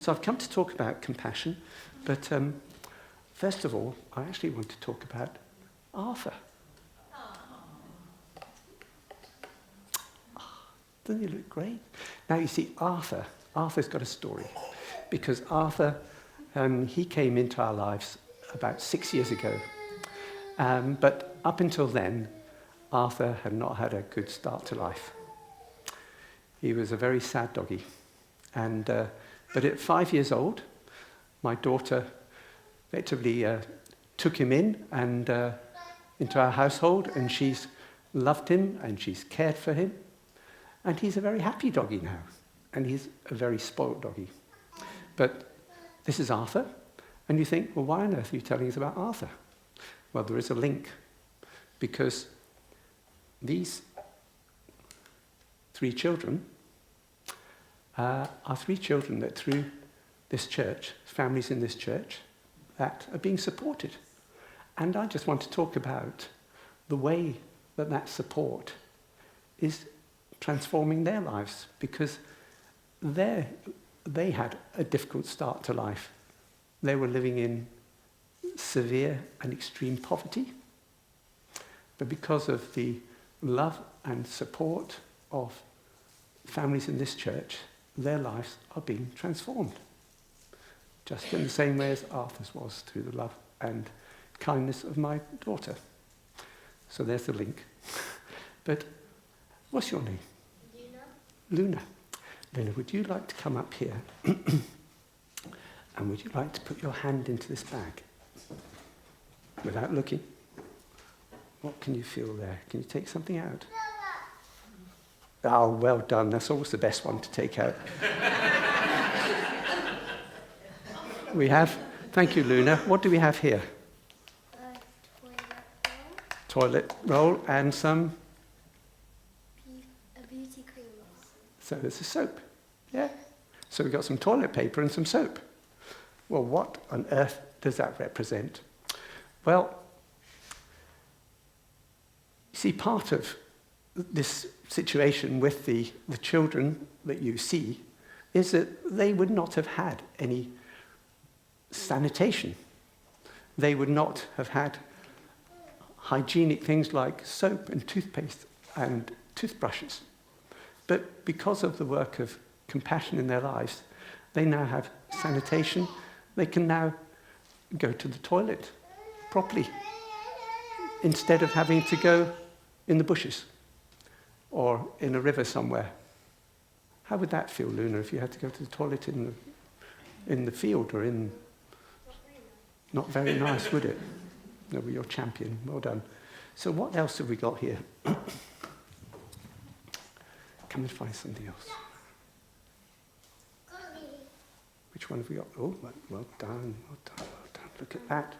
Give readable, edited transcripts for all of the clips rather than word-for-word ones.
So I've come to talk about compassion, but first of all, I actually want to talk about Arthur. Doesn't he look great? Now you see, Arthur's got a story, because Arthur, he came into our lives about 6 years ago. But up until then, Arthur had not had a good start to life. He was a very sad doggy. But at 5 years old, my daughter effectively took him in and into our household, and she's loved him and she's cared for him. And he's a very happy doggy now, and he's a very spoilt doggy. But this is Arthur, and you think, well, why on earth are you telling us about Arthur? Well, there is a link, because these three children are three children that through this church, families in this church, that are being supported. And I just want to talk about the way that that support is transforming their lives, because they had a difficult start to life. They were living in severe and extreme poverty. But because of the love and support of families in this church, their lives are being transformed. Just in the same way as Arthur's was, through the love and kindness of my daughter. So there's the link. But what's your name? Luna. Luna, would you like to come up here? And would you like to put your hand into this bag? Without looking. What can you feel there? Can you take something out? Oh, well done. That's always the best one to take out. We have, thank you, Luna. What do we have here? Toilet roll and some? A beauty cream. So there's a soap, yeah? So we've got some toilet paper and some soap. Well, what on earth does that represent? Well, you see, part of this situation with the children that you see is that they would not have had any sanitation. They would not have had hygienic things like soap and toothpaste and toothbrushes. But because of the work of compassion in their lives, they now have sanitation. They can now go to the toilet properly instead of having to go in the bushes or in a river somewhere. How would that feel, Luna, if you had to go to the toilet in the field or in... Not very nice, would it? No, but you're champion. Well done. So what else have we got here? Come and find something else. Which one have we got? Oh, well done, well done, well done. Look at that.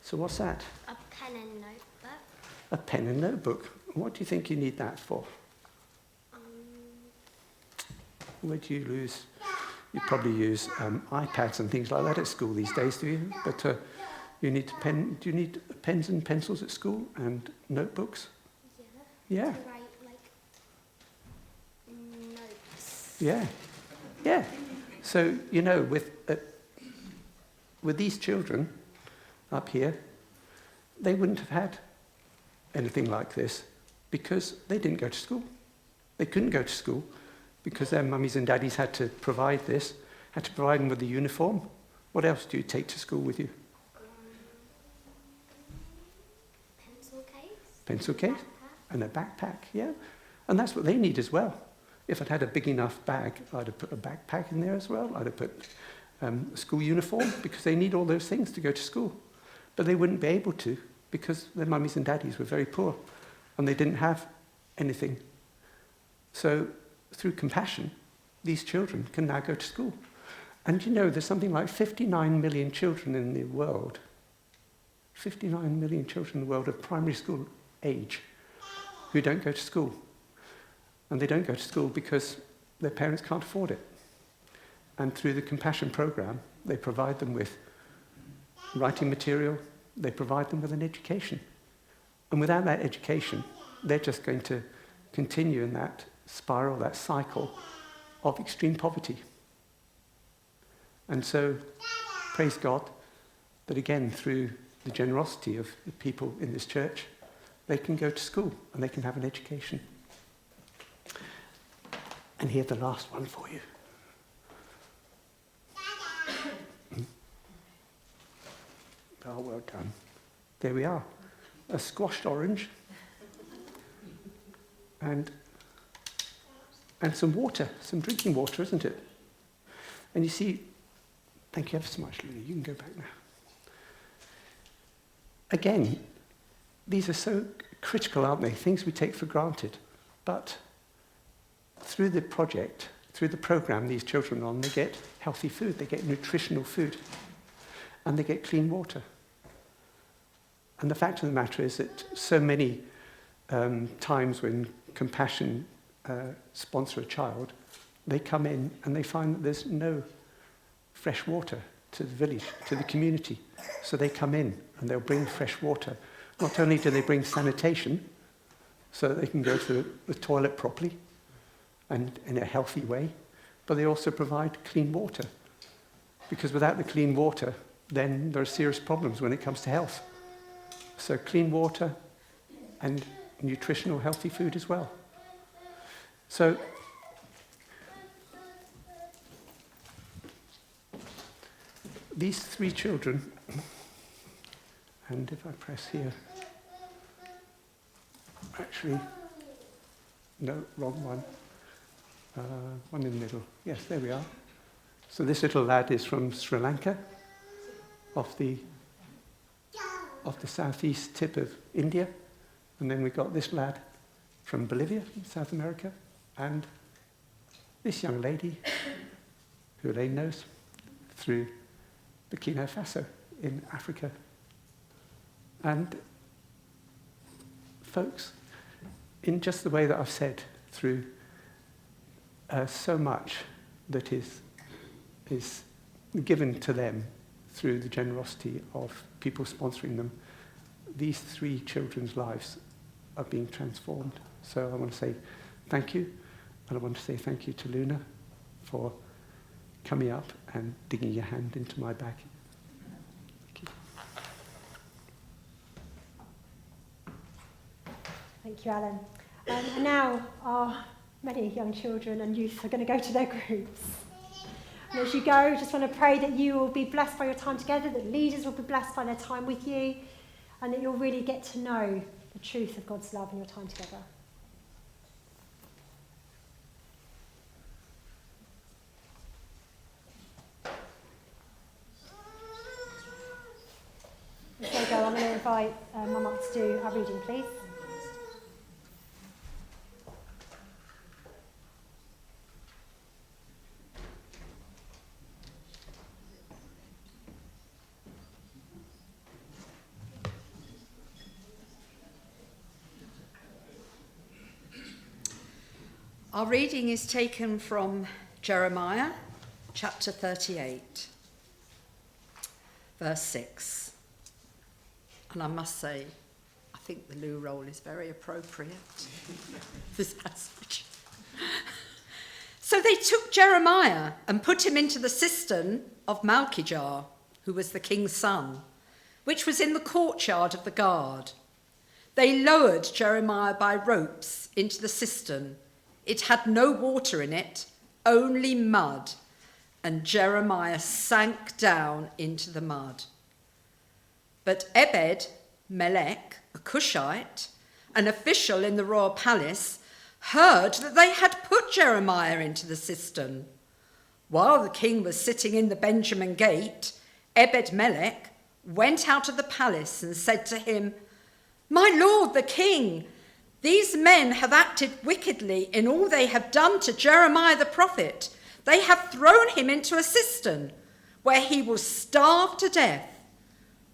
So what's that? A pen and notebook. A pen and notebook. What do you think you need that for? Where do you use? You probably use iPads and things like that at school these days, do you? But you need do you need pens and pencils at school and notebooks? Yeah. Yeah. To write like notes. Yeah. Yeah. So, you know, with these children up here, they wouldn't have had anything like this because they didn't go to school. They couldn't go to school because their mummies and daddies had to provide this, had to provide them with a uniform. What else do you take to school with you? Pencil case. Pencil case? Backpack. And a backpack, yeah. And that's what they need as well. If I'd had a big enough bag, I'd have put a backpack in there as well. I'd have put a school uniform, because they need all those things to go to school. But they wouldn't be able to because their mummies and daddies were very poor and they didn't have anything. So through compassion, these children can now go to school. And you know, there's something like 59 million children in the world. 59 million children in the world of primary school age who don't go to school. And they don't go to school because their parents can't afford it. And through the compassion program, they provide them with writing material, they provide them with an education. And without that education, they're just going to continue in that spiral, that cycle of extreme poverty. And so, praise God that again, through the generosity of the people in this church, they can go to school and they can have an education. And here's the last one for you. Oh, well done. There we are. A squashed orange and some water, some drinking water, isn't it? And you see, thank you ever so much, Luna. You can go back now. Again, these are so critical, aren't they? Things we take for granted. But through the project, through the program these children are on, they get healthy food, they get nutritional food, and they get clean water. And the fact of the matter is that so many times when Compassion sponsor a child, they come in and they find that there's no fresh water to the village, to the community. So they come in and they'll bring fresh water. Not only do they bring sanitation, so that they can go to the toilet properly and in a healthy way, but they also provide clean water. Because without the clean water, then there are serious problems when it comes to health. So clean water and nutritional healthy food as well. So these three children, and if I press here, actually, no, wrong one. One in the middle. Yes, there we are. So this little lad is from Sri Lanka, off the southeast tip of India. And then we've got this lad from Bolivia, in South America, and this young lady, who Elaine knows, through Burkina Faso in Africa. And folks, in just the way that I've said, through so much that is given to them through the generosity of people sponsoring them, these three children's lives are being transformed. So I want to say thank you, and I want to say thank you to Luna for coming up and digging your hand into my bag. Thank you. Thank you, Alan. And now our many young children and youth are going to go to their groups. And as you go, just want to pray that you will be blessed by your time together, that leaders will be blessed by their time with you, and that you'll really get to know the truth of God's love in your time together. As they go, I'm going to invite Mum up to do our reading, please. Our reading is taken from Jeremiah chapter 38, verse 6. And I must say, I think the loo roll is very appropriate for this passage. So they took Jeremiah and put him into the cistern of Malchijah, who was the king's son, which was in the courtyard of the guard. They lowered Jeremiah by ropes into the cistern. It had no water in it, only mud, and Jeremiah sank down into the mud. But Ebed-Melech, a Cushite, an official in the royal palace, heard that they had put Jeremiah into the cistern. While the king was sitting in the Benjamin gate, Ebed-Melech went out of the palace and said to him, "My lord the king, these men have acted wickedly in all they have done to Jeremiah the prophet. They have thrown him into a cistern where he will starve to death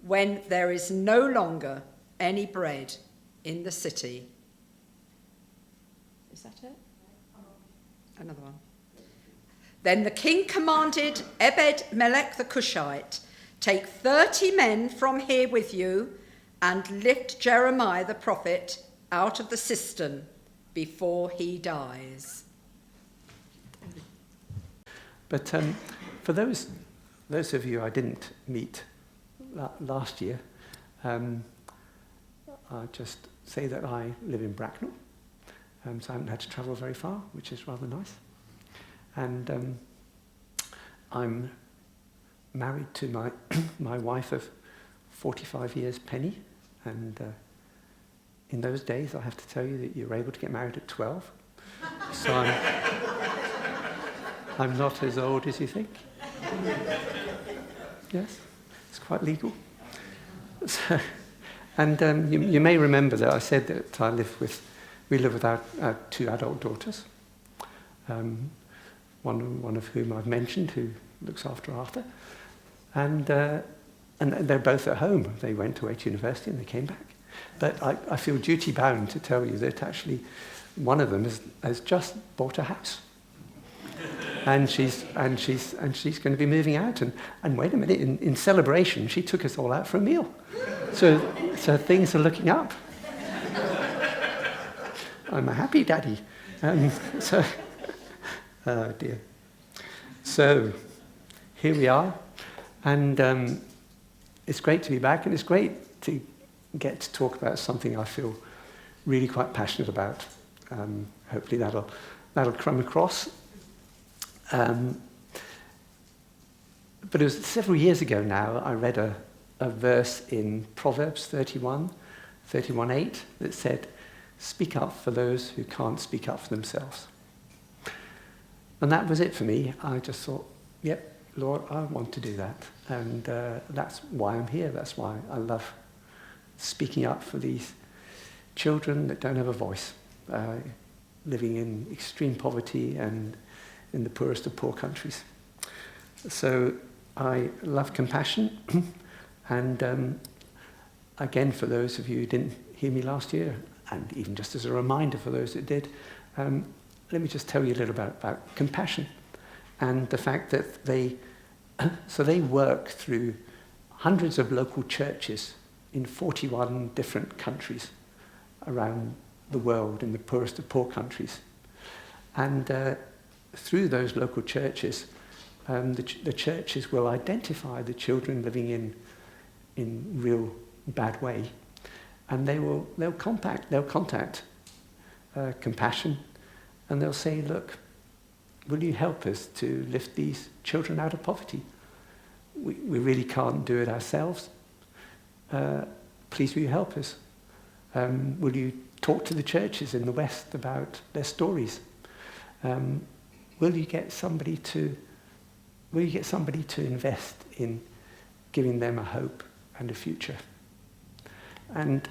when there is no longer any bread in the city." Is that it? Another one. Then the king commanded Ebed-Melech the Cushite, "Take 30 men from here with you and lift Jeremiah the prophet out of the cistern before he dies." But for those those of you I didn't meet last year, I'll just say that I live in Bracknell, so I haven't had to travel very far, which is rather nice. And I'm married to my wife of 45 years, Penny, and in those days I have to tell you that you were able to get married at 12, so I'm not as old as you think. Yes, it's quite legal. So, and you may remember that I said that we live with our 2 adult daughters, one of whom I've mentioned, who looks after Arthur, and they're both at home. They went away to university and they came back. But I feel duty bound to tell you that actually one of them has just bought a house. And she's going to be moving out. And wait a minute, in celebration, she took us all out for a meal. So things are looking up. I'm a happy daddy. Oh dear. So here we are, and it's great to be back, and it's great to get to talk about something I feel really quite passionate about. Hopefully that'll come across. But it was several years ago now, I read a verse in Proverbs 31:8 that said, "Speak up for those who can't speak up for themselves." And that was it for me. I just thought, yep, Lord, I want to do that. And that's why I'm here. That's why I love speaking up for these children that don't have a voice, living in extreme poverty and in the poorest of poor countries. So I love compassion. And again, for those of you who didn't hear me last year, and even just as a reminder for those that did, let me just tell you a little about compassion and the fact that they work through hundreds of local churches in 41 different countries around the world, in the poorest of poor countries. And through those local churches, the churches will identify the children living in real bad way, and they'll contact compassion, and they'll say, "Look, will you help us to lift these children out of poverty? We really can't do it ourselves. Please will you help us? Will you talk to the churches in the West about their stories? Will you get somebody to invest in giving them a hope and a future?" And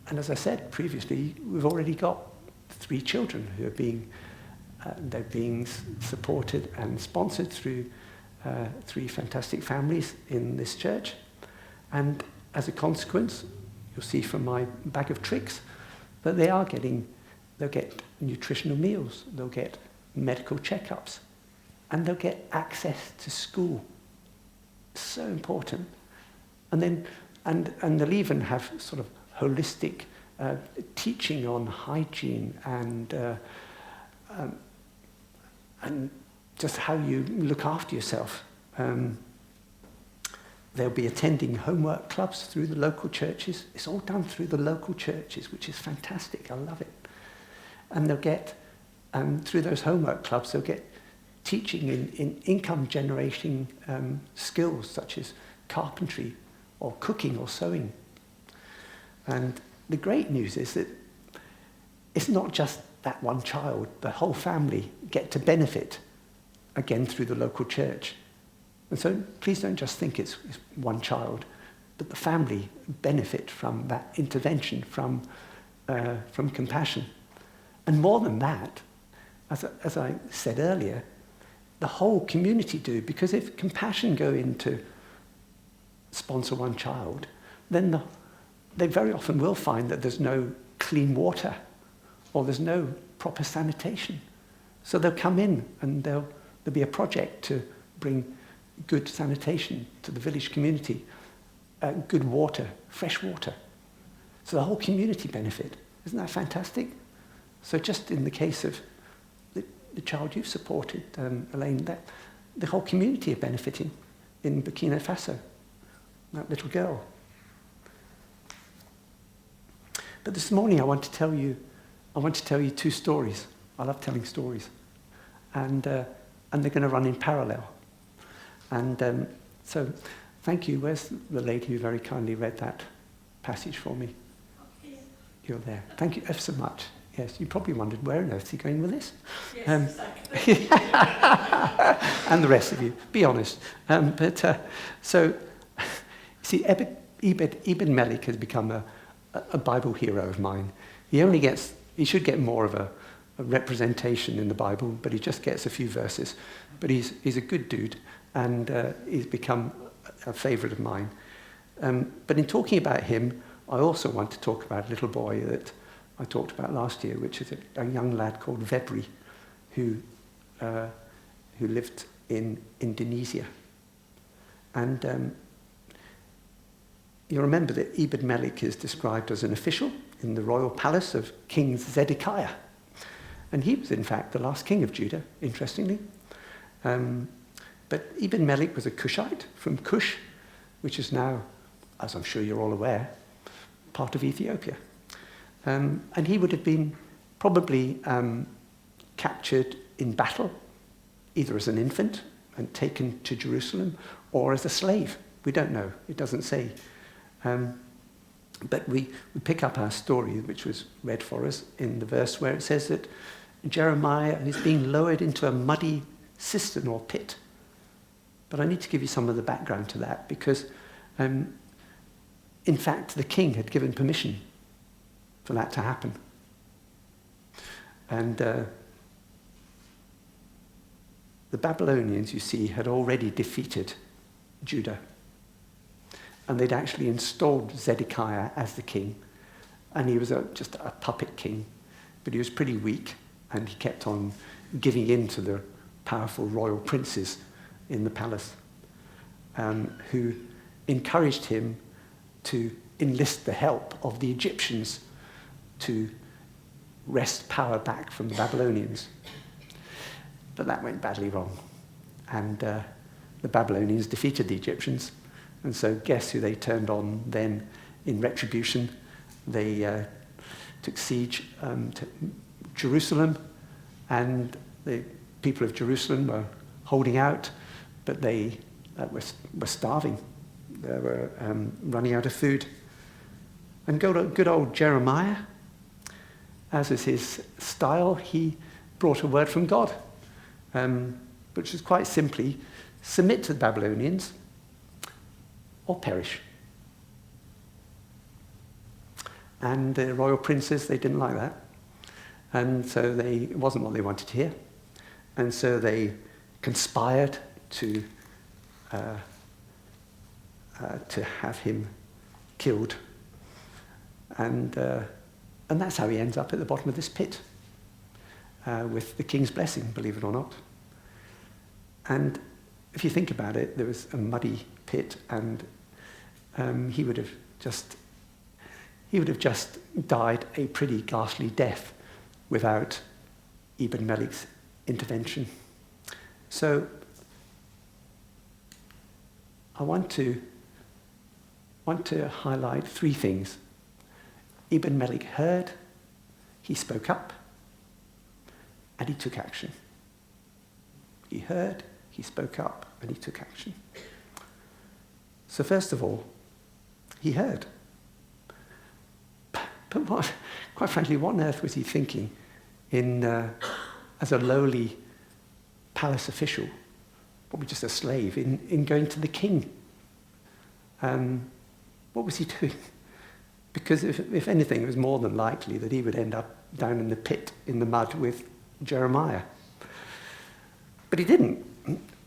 as I said previously, we've already got 3 children who are being supported and sponsored through 3 fantastic families in this church. And as a consequence, you'll see from my bag of tricks that they'll get nutritional meals, they'll get medical checkups, and they'll get access to school. So important. And then they'll even have sort of holistic teaching on hygiene and just how you look after yourself. They'll be attending homework clubs through the local churches. It's all done through the local churches, which is fantastic. I love it. And they'll get, through those homework clubs, they'll get teaching in income-generating skills such as carpentry or cooking or sewing. And the great news is that it's not just that one child. The whole family get to benefit, again, through the local church. And so please don't just think it's one child, but the family benefit from that intervention, from compassion. And more than that, as I said earlier, the whole community do, because if compassion go into sponsor one child, then they very often will find that there's no clean water or there's no proper sanitation. So they'll come in and there'll be a project to bring good sanitation to the village community, good water, fresh water. So the whole community benefit. Isn't that fantastic? So just in the case of the child you've supported, Elaine, the whole community are benefiting in Burkina Faso, that little girl. But this morning I want to tell you two stories. I love telling stories. And they're going to run in parallel. And so thank you. Where's the lady who very kindly read that passage for me? You're there. Thank you ever so much. Yes, you probably wondered, where on earth is he going with this? Yes, exactly. And the rest of you, be honest. So, see, Ibn Malik has become a Bible hero of mine. He should get more of a representation in the Bible, but he just gets a few verses. But he's a good dude, and he's become a favourite of mine. But in talking about him, I also want to talk about a little boy that I talked about last year, which is a young lad called Febri, who lived in Indonesia. And you remember that Ibn Malik is described as an official in the royal palace of King Zedekiah. And he was, in fact, the last king of Judah, interestingly. But Ibn Malik was a Cushite from Cush, which is now, as I'm sure you're all aware, part of Ethiopia. And he would have been probably captured in battle, either as an infant and taken to Jerusalem, or as a slave. We don't know. It doesn't say. But we pick up our story, which was read for us in the verse where it says that Jeremiah is being lowered into a muddy cistern or pit. But I need to give you some of the background to that, because in fact the king had given permission for that to happen. And the Babylonians, you see, had already defeated Judah. And they'd actually installed Zedekiah as the king. And he was just a puppet king. But he was pretty weak, and he kept on giving in to the powerful royal princes in the palace, who encouraged him to enlist the help of the Egyptians to wrest power back from the Babylonians. But that went badly wrong. And the Babylonians defeated the Egyptians. And so guess who they turned on then in retribution? They took siege to Jerusalem, and the people of Jerusalem were holding out, but they were starving. They were running out of food. And good old Jeremiah, as is his style, he brought a word from God, which was quite simply, submit to the Babylonians or perish. And the royal princes, they didn't like that. And so it wasn't what they wanted to hear. And so they conspired to have him killed. And that's how he ends up at the bottom of this pit, with the king's blessing, believe it or not. And if you think about it, there was a muddy pit, and he would have just died a pretty ghastly death without Ibn Malik's intervention. So I want to highlight three things. Ibn Malik heard, he spoke up, and he took action. He heard, he spoke up, and he took action. So first of all, he heard. But quite frankly, what on earth was he thinking as a lowly palace official, probably just a slave, in going to the king? What was he doing? Because if anything, it was more than likely that he would end up down in the pit, in the mud with Jeremiah. But he didn't.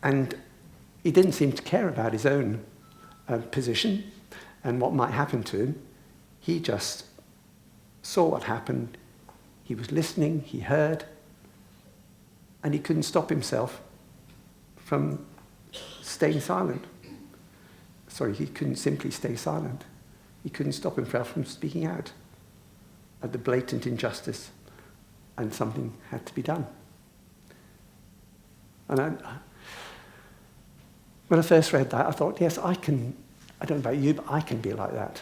And he didn't seem to care about his own position and what might happen to him. He just saw what happened. He was listening, he heard, and he couldn't stop himself from staying silent. Sorry, he couldn't simply stay silent. He couldn't stop himself from speaking out at the blatant injustice, and something had to be done. And When I first read that, I thought, yes, I don't know about you, but I can be like that.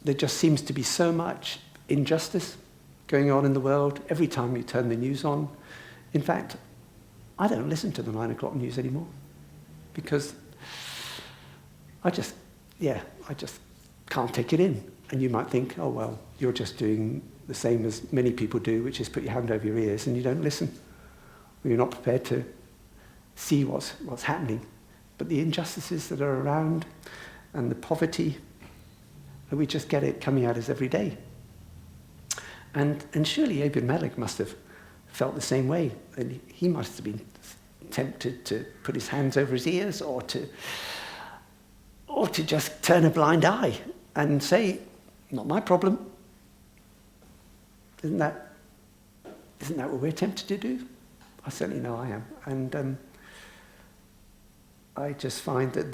There just seems to be so much injustice going on in the world every time you turn the news on. In fact, I don't listen to the 9 o'clock news anymore because I just can't take it in. And you might think, oh, well, you're just doing the same as many people do, which is put your hand over your ears and you don't listen. Or you're not prepared to see what's happening. But the injustices that are around and the poverty, we just get it coming at us every day. And surely Ebed-Melech must have felt the same way. And he must have been tempted to put his hands over his ears or to just turn a blind eye and say, not my problem. Isn't that what we're tempted to do? I certainly know I am. And I just find that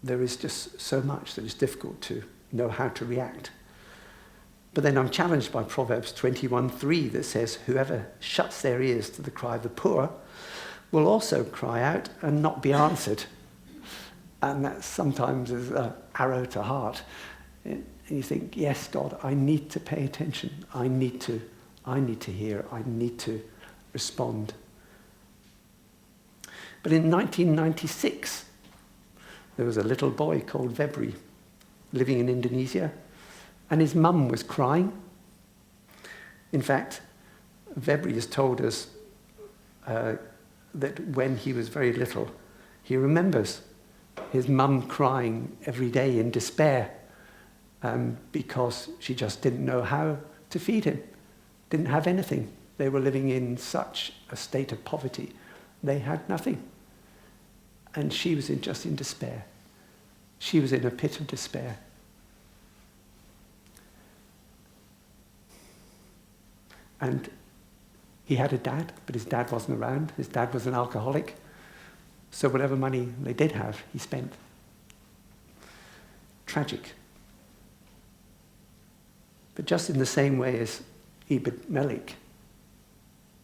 there is just so much that it's difficult to know how to react. But then I'm challenged by Proverbs 21:3 that says, whoever shuts their ears to the cry of the poor will also cry out and not be answered. And that sometimes is an arrow to heart. And you think, yes, God, I need to pay attention. I need to hear. I need to respond. But in 1996, there was a little boy called Febri living in Indonesia, and his mum was crying. In fact, Febri has told us that when he was very little, he remembers his mum crying every day in despair because she just didn't know how to feed him, didn't have anything. They were living in such a state of poverty. They had nothing. And she was just in despair. She was in a pit of despair. And he had a dad, but his dad wasn't around. His dad was an alcoholic. So whatever money they did have, he spent. Tragic. But just in the same way as Ebed-Melech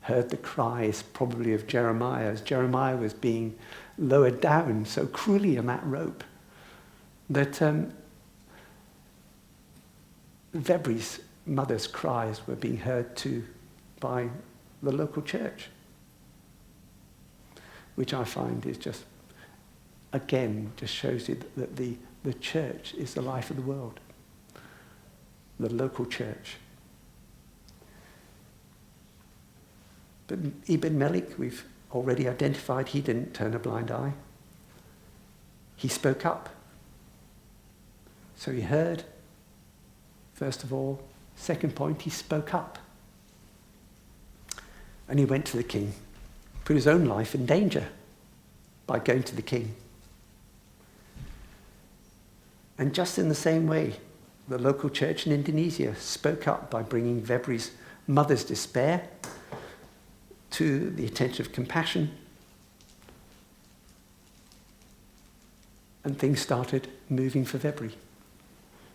heard the cries probably of Jeremiah, as Jeremiah was being lowered down so cruelly on that rope, that Febri's mother's cries were being heard too by the local church, which I find is just, again, just shows you that the church is the life of the world, the local church. But Ebed-Melech, we've already identified, he didn't turn a blind eye. He spoke up. So he heard, first of all. Second point, he spoke up. And he went to the king, put his own life in danger by going to the king. And just in the same way, the local church in Indonesia spoke up by bringing Febri's mother's despair to the attention of compassion. And things started moving for Febri.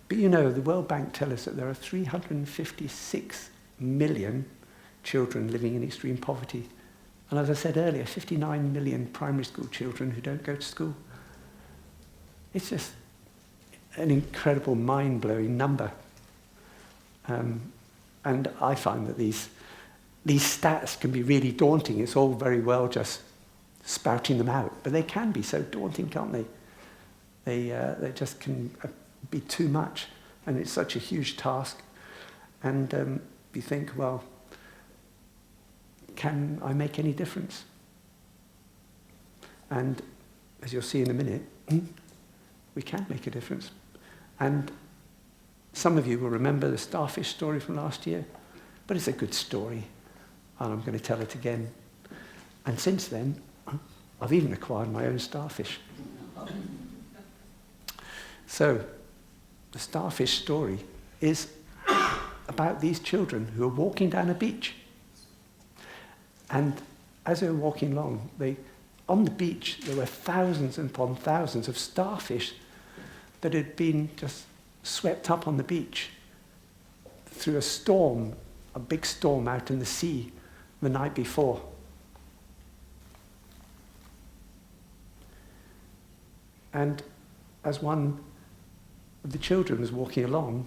But you know, the World Bank tell us that there are 356 million children living in extreme poverty. And as I said earlier, 59 million primary school children who don't go to school. It's just an incredible, mind-blowing number. And I find that these stats can be really daunting. It's all very well just spouting them out, but they can be so daunting, can't they? They just can be too much, and it's such a huge task. And you think, well, can I make any difference? And as you'll see in a minute, we can make a difference. And some of you will remember the starfish story from last year, but it's a good story, and I'm going to tell it again. And since then, I've even acquired my own starfish. So, the starfish story is about these children who are walking down a beach. And as they were walking along, on the beach, there were thousands upon thousands of starfish that had been just swept up on the beach through a storm, a big storm out in the sea the night before. And as one of the children was walking along,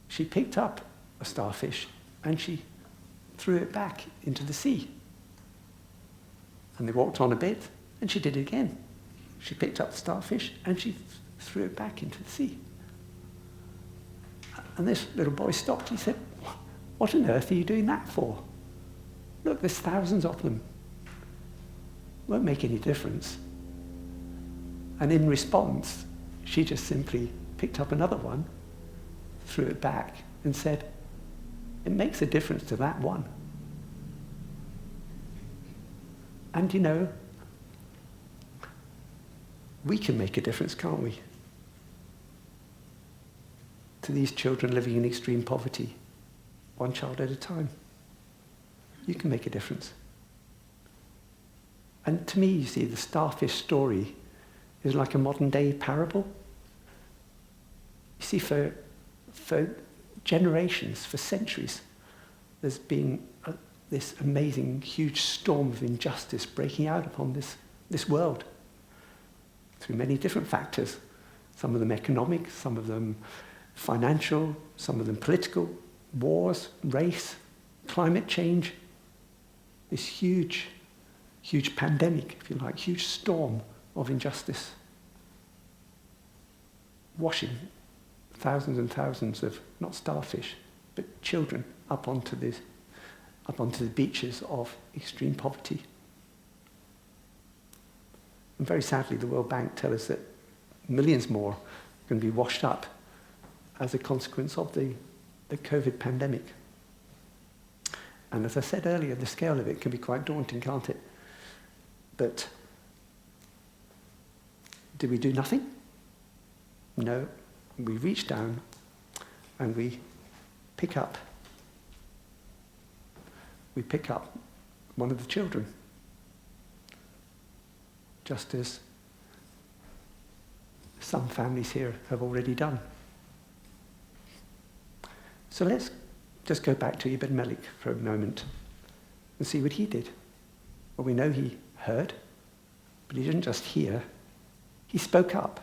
she picked up a starfish and she threw it back into the sea. And they walked on a bit, and she did it again. She picked up the starfish and she threw it back into the sea. And this little boy stopped. He said, "What on earth are you doing that for? Look, there's thousands of them. Won't make any difference." And in response, she just simply picked up another one, threw it back, and said, "It makes a difference to that one." And you know, we can make a difference, can't we? To these children living in extreme poverty, one child at a time. You can make a difference. And to me, you see, the starfish story is like a modern day parable. You see, for generations, for centuries, there's been this amazing, huge storm of injustice breaking out upon this world through many different factors. Some of them economic, some of them financial, some of them political, wars, race, climate change. This huge, huge pandemic, if you like, huge storm of injustice, washing thousands and thousands of, not starfish, but children up onto the beaches of extreme poverty. And very sadly, the World Bank tell us that millions more are going to be washed up as a consequence of the COVID pandemic. And as I said earlier, the scale of it can be quite daunting, can't it? But did we do nothing? No. We reach down and we pick up one of the children, just as some families here have already done. So let's just go back to Ibn Malik for a moment and see what he did. Well, we know he heard, but he didn't just hear, he spoke up.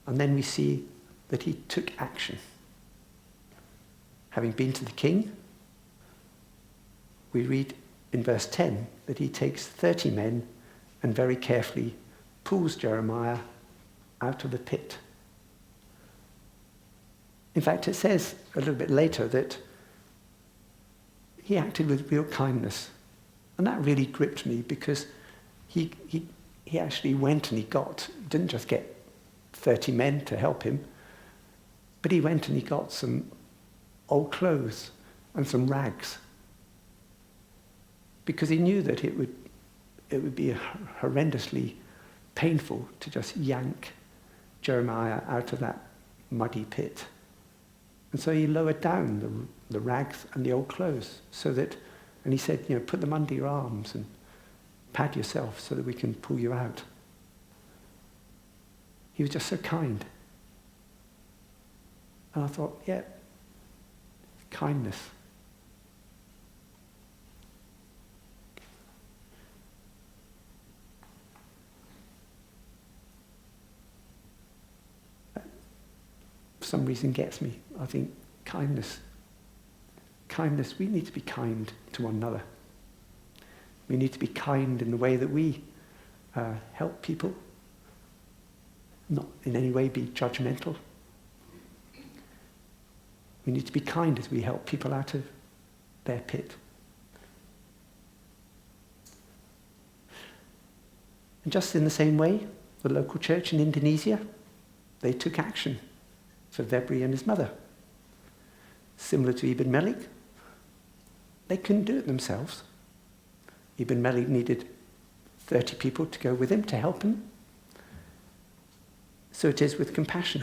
And then we see that he took action. Having been to the king, we read in verse 10 that he takes 30 men and very carefully pulls Jeremiah out of the pit. In fact, it says a little bit later that he acted with real kindness. And that really gripped me because he actually went and didn't just get 30 men to help him, but he went and he got some old clothes and some rags because he knew that it would be horrendously painful to just yank Jeremiah out of that muddy pit. And so he lowered down the rags and the old clothes and he said, put them under your arms and pad yourself so that we can pull you out. He was just so kind. And I thought, yeah, kindness. For some reason gets me. I think kindness, we need to be kind to one another. We need to be kind in the way that we help people. Not in any way be judgmental. We need to be kind as we help people out of their pit. And just in the same way, the local church in Indonesia, they took action for Febri and his mother. Similar to Ibn Malik, they couldn't do it themselves. Ibn Malik needed 30 people to go with him to help him. So it is with compassion.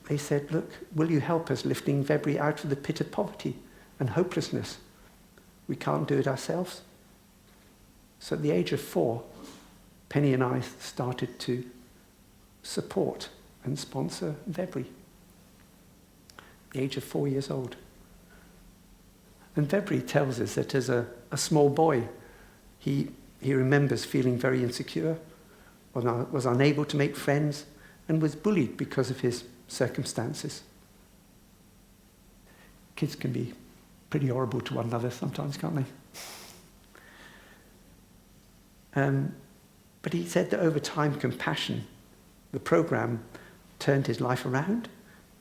They said, look, will you help us lifting Febri out of the pit of poverty and hopelessness? We can't do it ourselves. So at the age of 4, Penny and I started to support and sponsor Febri. The age of 4 years old. And Febri tells us that as a small boy, he remembers feeling very insecure, was unable to make friends, and was bullied because of his circumstances. Kids can be pretty horrible to one another sometimes, can't they? But he said that over time, Compassion, the program, turned his life around,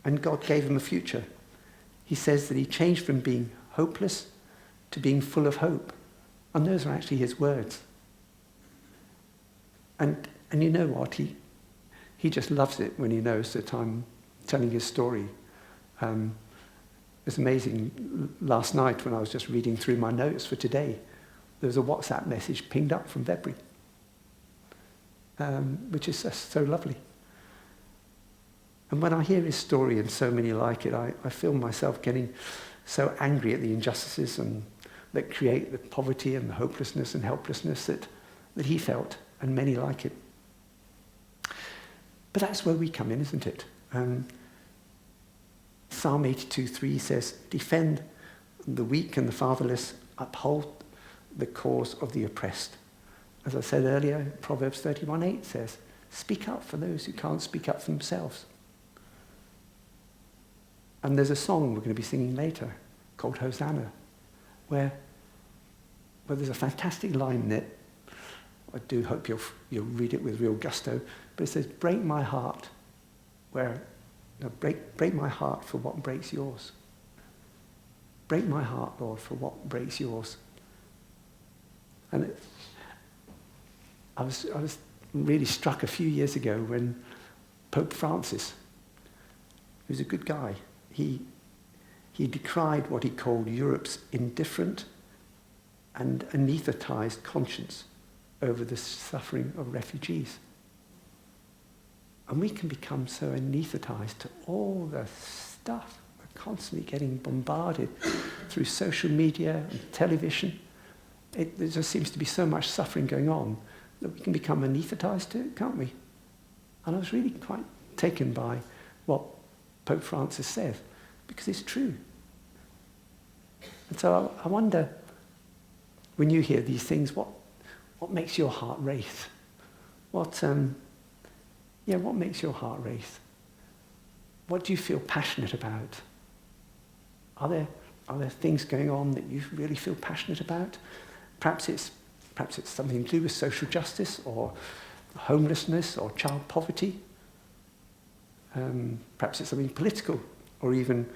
and God gave him a future. He says that he changed from being hopeless to being full of hope. And those are actually his words. And you know what? He just loves it when he knows that I'm telling his story. It's amazing. Last night when I was just reading through my notes for today, there was a WhatsApp message pinged up from February, which is just so lovely. And when I hear his story and so many like it, I feel myself getting so angry at the injustices and that create the poverty and the hopelessness and helplessness that he felt, and many like it. But that's where we come in, isn't it? Psalm 82:3 says, defend the weak and the fatherless, uphold the cause of the oppressed. As I said earlier, Proverbs 31:8 says, speak up for those who can't speak up for themselves. And there's a song we're going to be singing later called Hosanna, where there's a fantastic line in it. I do hope you'll read it with real gusto, but it says, break my heart break my heart for what breaks yours. Break my heart, Lord, for what breaks yours. And I was really struck a few years ago when Pope Francis, who's a good guy, he decried what he called Europe's indifferent and anaesthetized conscience over the suffering of refugees. And we can become so anaesthetized to all the stuff. We're constantly getting bombarded through social media and television. There just seems to be so much suffering going on that we can become anaesthetized to it, can't we? And I was really quite taken by what Pope Francis said, because it's true. And so I wonder, when you hear these things, what makes your heart race? What makes your heart race? What do you feel passionate about? Are there things going on that you really feel passionate about? Perhaps it's something to do with social justice or homelessness or child poverty. Perhaps it's something political, or even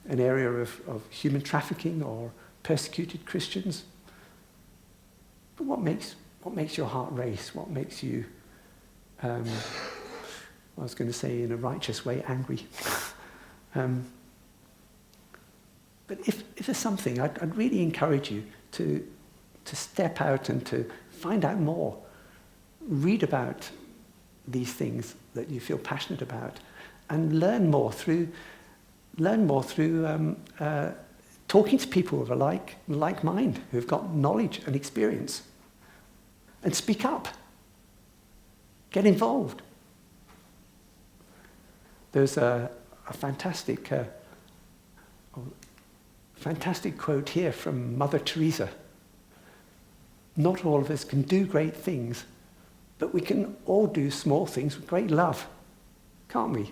an area of human trafficking or persecuted Christians. But what makes your heart race? What makes you, I was going to say in a righteous way, angry? But if there's something, I'd really encourage you to step out and to find out more. Read about these things that you feel passionate about, and learn more through talking to people of a like mind, who've got knowledge and experience. And speak up. Get involved. There's a fantastic quote here from Mother Teresa. Not all of us can do great things, but we can all do small things with great love, can't we?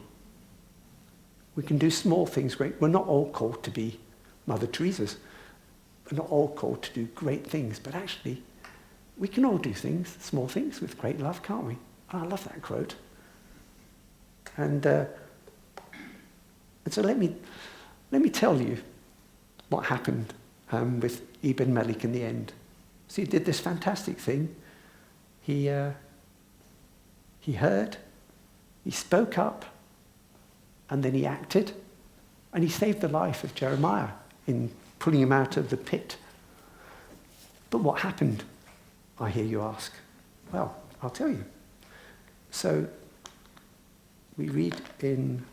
We can do small things great. We're not all called to be Mother Teresa's. We're not all called to do great things, but actually, we can all do things, small things, with great love, can't we? And I love that quote. And so let me tell you what happened with Ibn Malik in the end. So he did this fantastic thing. He heard, he spoke up, and then he acted, and he saved the life of Jeremiah in pulling him out of the pit. But what happened, I hear you ask? Well, I'll tell you. So we read in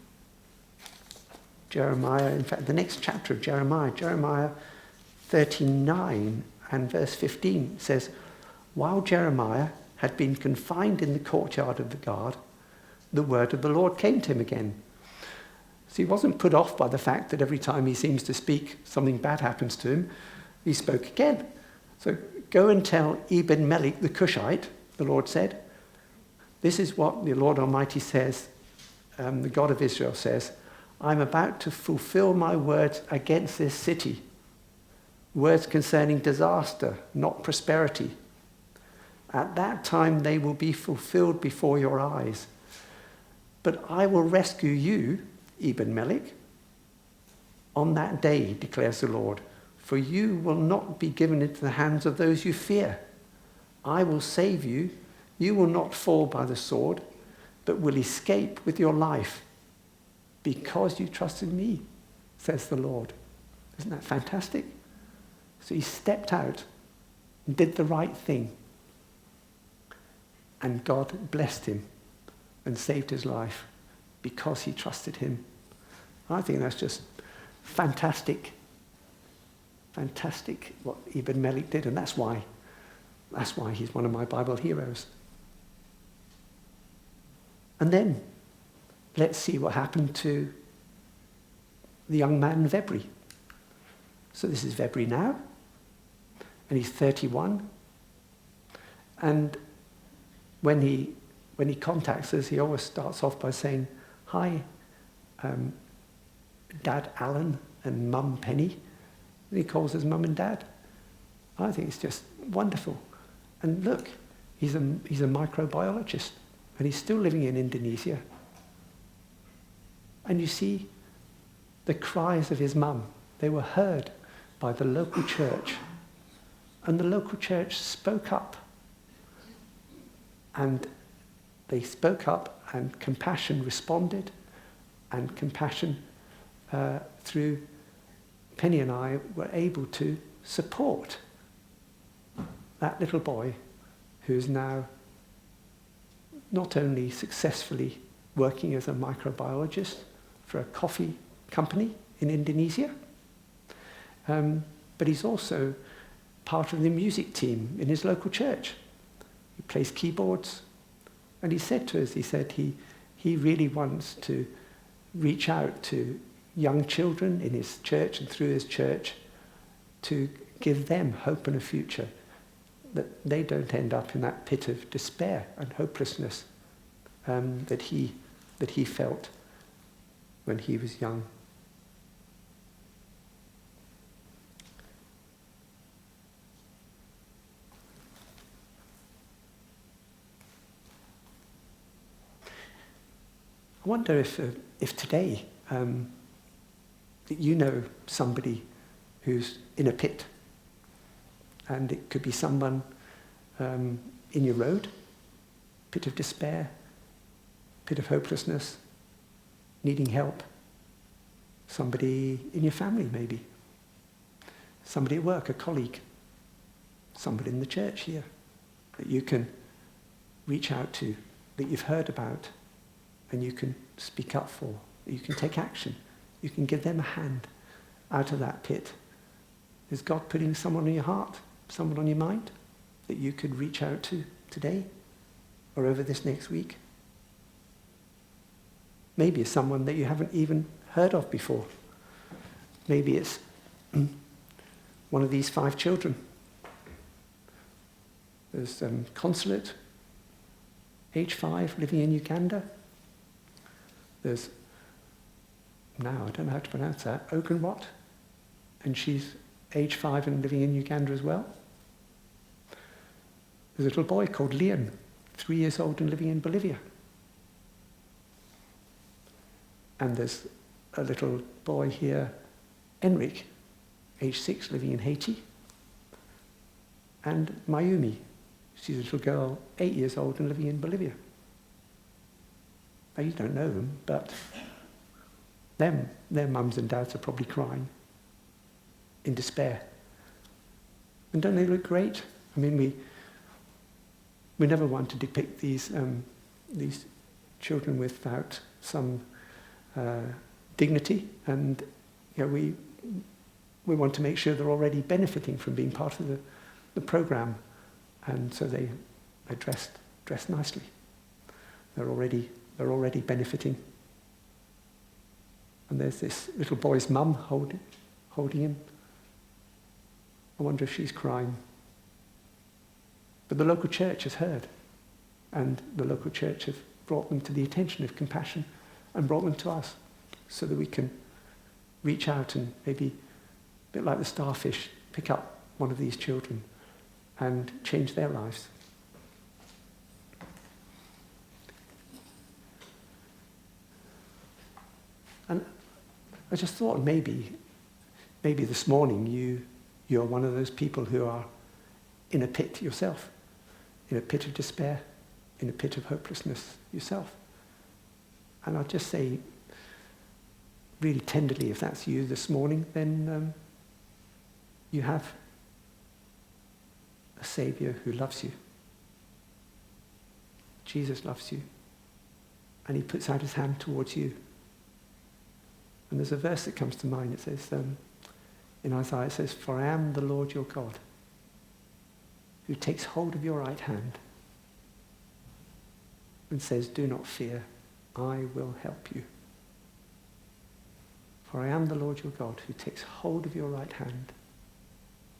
Jeremiah, in fact, the next chapter of Jeremiah 39 and verse 15 says, while Jeremiah had been confined in the courtyard of the guard, the word of the Lord came to him again. So he wasn't put off by the fact that every time he seems to speak, something bad happens to him. He spoke again. So go and tell Ibn Malik the Cushite, the Lord said, This is what the Lord Almighty says, the God of Israel says, I'm about to fulfill my words against this city. Words concerning disaster, not prosperity. At that time they will be fulfilled before your eyes. But I will rescue you, Eben-Melech, on that day, declares the Lord. For you will not be given into the hands of those you fear. I will save you. You will not fall by the sword, but will escape with your life, because you trusted me, says the Lord. Isn't that fantastic? So he stepped out and did the right thing. And God blessed him and saved his life because he trusted him. I think that's just fantastic. Fantastic what Eben-Melech did, and that's why he's one of my Bible heroes. And then let's see what happened to the young man Vebri. So this is Vebri now, and he's 31. And when he contacts us, he always starts off by saying, "Hi, Dad Alan and Mum Penny." And he calls us Mum and Dad. I think it's just wonderful. And look, he's a microbiologist, and he's still living in Indonesia. And you see the cries of his mum. They were heard by the local church. And the local church spoke up. And they spoke up, and compassion responded. And compassion, through Penny and I, were able to support that little boy who's now not only successfully working as a microbiologist for a coffee company in Indonesia, but he's also part of the music team in his local church. He plays keyboards, and he said to us, he really wants to reach out to young children in his church and through his church to give them hope and a future, that they don't end up in that pit of despair and hopelessness that he felt when he was young. I wonder if today that you know somebody who's in a pit, and it could be someone in your road, pit of despair, pit of hopelessness, needing help. Somebody in your family maybe, somebody at work, a colleague, somebody in the church here that you can reach out to, that you've heard about, and you can speak up for, you can take action, you can give them a hand out of that pit. Is God putting someone on your heart, someone on your mind that you could reach out to today or over this next week? Maybe it's someone that you haven't even heard of before. Maybe it's one of these 5 children. There's Consulate, age 5, living in Uganda. There's, now I don't know how to pronounce that, Ogunwat, and she's age 5 and living in Uganda as well. There's a little boy called Liam, 3 years old and living in Bolivia. And there's a little boy here, Enric, age 6, living in Haiti. And Mayumi, she's a little girl, 8 years old and living in Bolivia. Now, you don't know them, but their mums and dads are probably crying in despair. And don't they look great? I mean, we never want to depict these children without some dignity, and we want to make sure they're already benefiting from being part of the program, and so they're dressed nicely. They're already benefiting. And there's this little boy's mum holding him. I wonder if she's crying. But the local church has heard. And the local church have brought them to the attention of Compassion and brought them to us so that we can reach out and maybe, a bit like the starfish, pick up one of these children and change their lives. And I just thought maybe this morning you're one of those people who are in a pit yourself, in a pit of despair, in a pit of hopelessness yourself. And I'll just say, really tenderly, if that's you this morning, then you have a Saviour who loves you. Jesus loves you. And he puts out his hand towards you. And there's a verse that comes to mind. It says, in Isaiah, it says, "For I am the Lord your God, who takes hold of your right hand and says, do not fear, I will help you. For I am the Lord your God, who takes hold of your right hand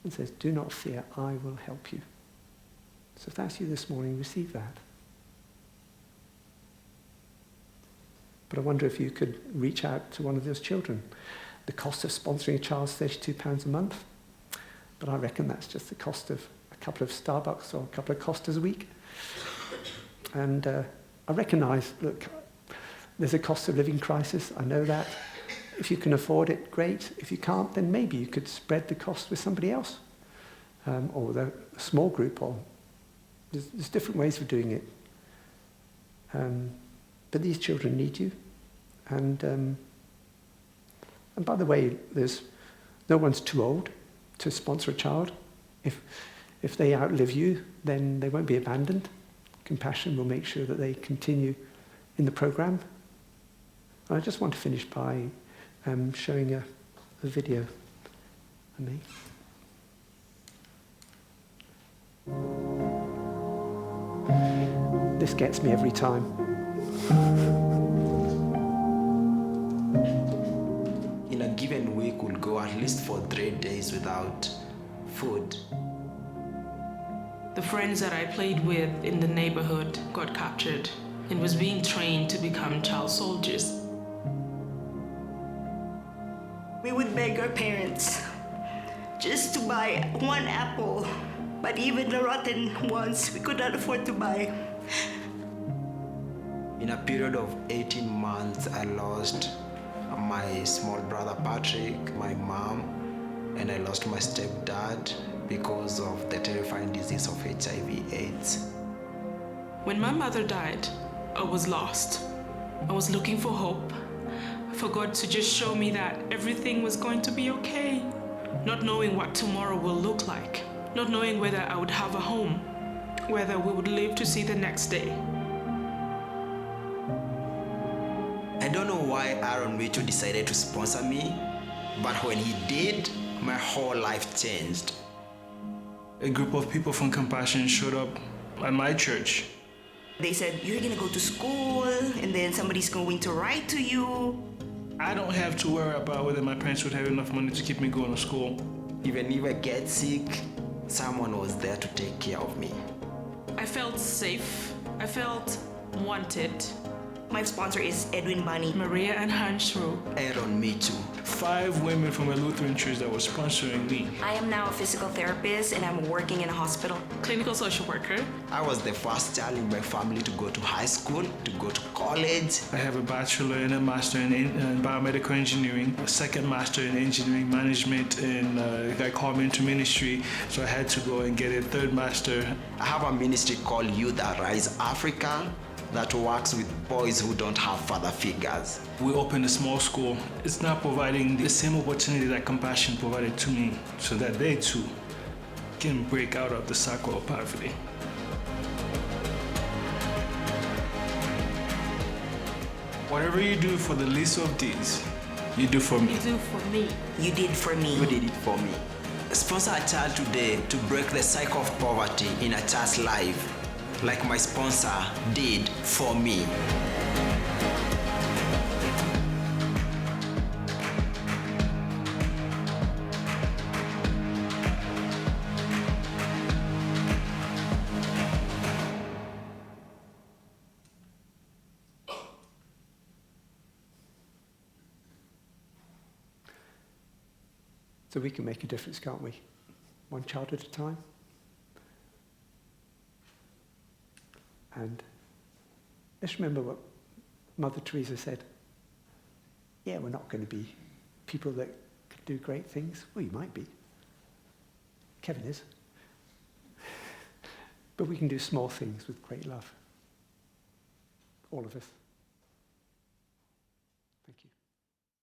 and says, do not fear, I will help you." So if that's you this morning, receive that. But I wonder if you could reach out to one of those children. The cost of sponsoring a child is £32 a month, but I reckon that's just the cost of a couple of Starbucks or a couple of Costas a week. And I recognise, look, there's a cost of living crisis, I know that. If you can afford it, great. If you can't, then maybe you could spread the cost with somebody else, or with a small group, or there's different ways of doing it. But these children need you. And by the way, no one's too old to sponsor a child. If they outlive you, then they won't be abandoned. Compassion will make sure that they continue in the program. And I just want to finish by showing a video of me. This gets me every time. In a given week, we'll go at least for 3 days without food. The friends that I played with in the neighborhood got captured and was being trained to become child soldiers. We would beg our parents just to buy one apple, but even the rotten ones we could not afford to buy. In a period of 18 months, I lost my small brother Patrick, my mom, and I lost my stepdad because of the terrifying disease of HIV/AIDS. When my mother died, I was lost. I was looking for hope, for God to just show me that everything was going to be okay. Not knowing what tomorrow will look like, not knowing whether I would have a home, whether we would live to see the next day. I don't know why Aaron Mitchell decided to sponsor me, but when he did, my whole life changed. A group of people from Compassion showed up at my church. They said, you're gonna go to school, and then somebody's going to write to you. I don't have to worry about whether my parents would have enough money to keep me going to school. Even if I get sick, someone was there to take care of me. I felt safe. I felt wanted. My sponsor is Edwin Bani. Maria and Hansru. Aaron Mitchell. 5 women from a Lutheran church that were sponsoring me. I am now a physical therapist and I'm working in a hospital. Clinical social worker. I was the first child in my family to go to high school, to go to college. I have a bachelor and a master in biomedical engineering, a second master in engineering management, and a guy called me into ministry, so I had to go and get a third master. I have a ministry called Youth Arise Africa that works with boys who don't have father figures. We opened a small school. It's not providing the same opportunity that Compassion provided to me, so that they too can break out of the cycle of poverty. Whatever you do for the least of these, you do for me. You do for me. You did for me. You did it for me. Sponsor a child today to break the cycle of poverty in a child's life, like my sponsor did for me. So we can make a difference, can't we? One child at a time. And let's remember what Mother Teresa said. Yeah, we're not going to be people that can do great things. Well, you might be. Kevin is. But we can do small things with great love. All of us.